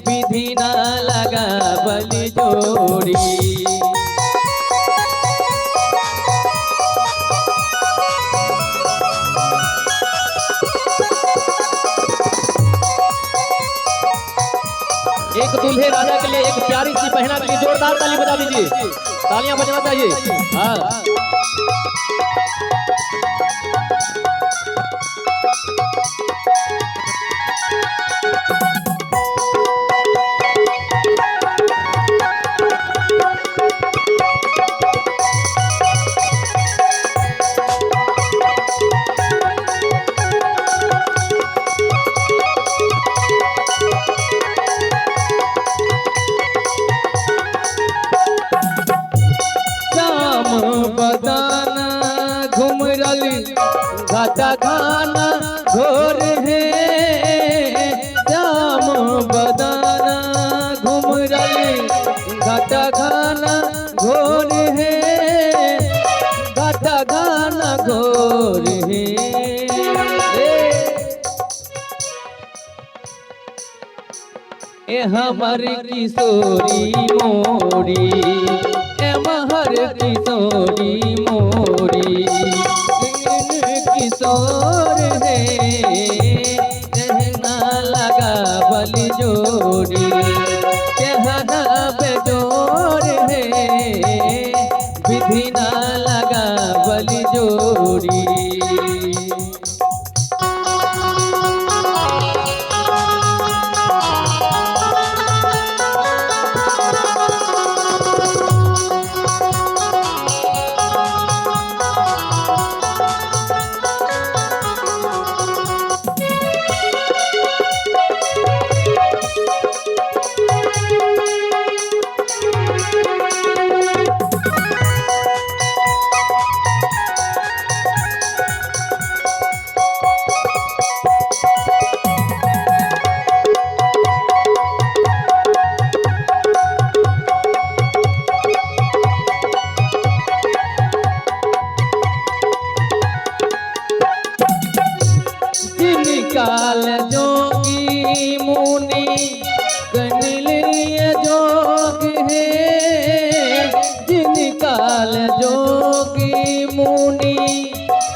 विधि ना लगा बल जोड़ी। एक दूल्हे राजा के लिए, एक प्यारी सी बहना के लिए जोरदार ताली बजा दीजिए, तालियां बजना चाहिए। हाँ बदाना घुमरल घाटा खाना घोर है, श्याम बदाना घुमरल घाटा खाना घोर है, घाटा खाना घोर है। ए हमर किशोरी मोरी, महर किशोरी मोरी, किशोर है कहना लगा बल जोड़ी, कहना बेजोर है विधि ना लगा बल जोड़ी। काल जोगी मुनि कनिलिय जोग है, जिन काल जोगी मुनि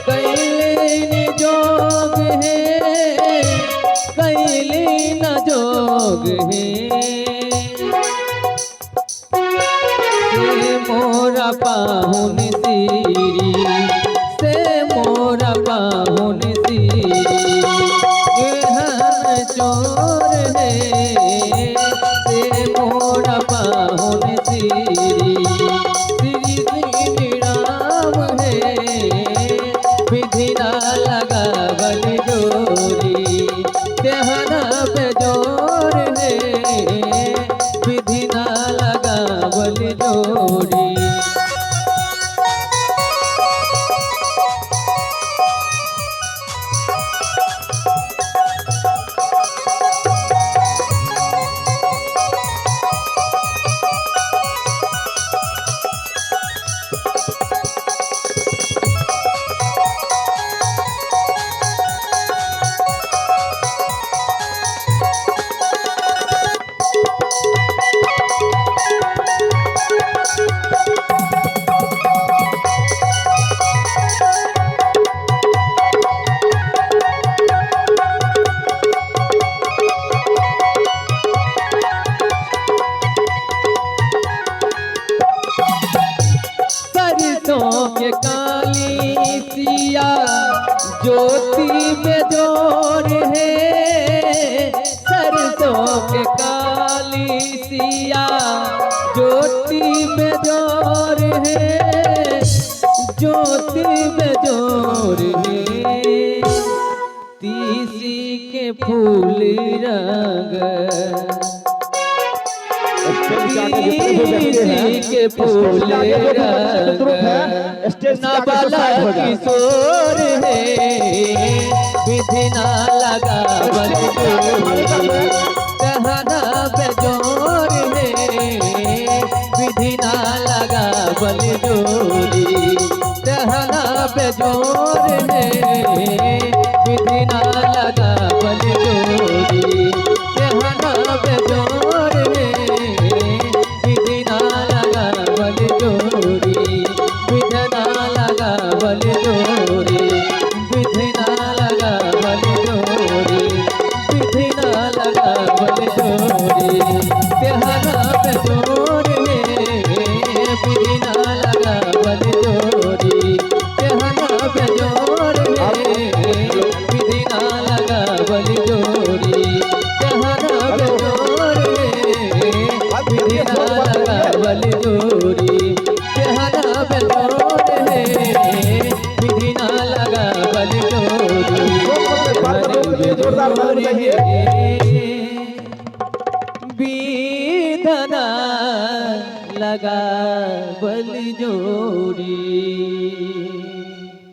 कैलिन जोग है, कैलिन जोग है। से मोरा पाहुन सीरी, से मोरा पाहुन सीरी, चोर है से मोरा पाहुन सीरी, श्री श्री राम है विधि ना लगा बल जोड़ी, तेहना बेजोर है विधि ना लगा बल जोड़ी। के काली सिया ज्योति में जोर है, सरसों के काली सिया ज्योति में जोर है, ज्योति में जोर है। तीसी के फूल रंग के फूल नाबाला किशोर है विधि ना लगा बल जोड़ी, कहना बेजोर है विधि ना लगा बल जोड़ी, कहना बेजोर है विधि ना लगा बल जोड़ी, कहना बेजोर जोरदार ताली बजाइए। बीधना लगा बल जोड़ी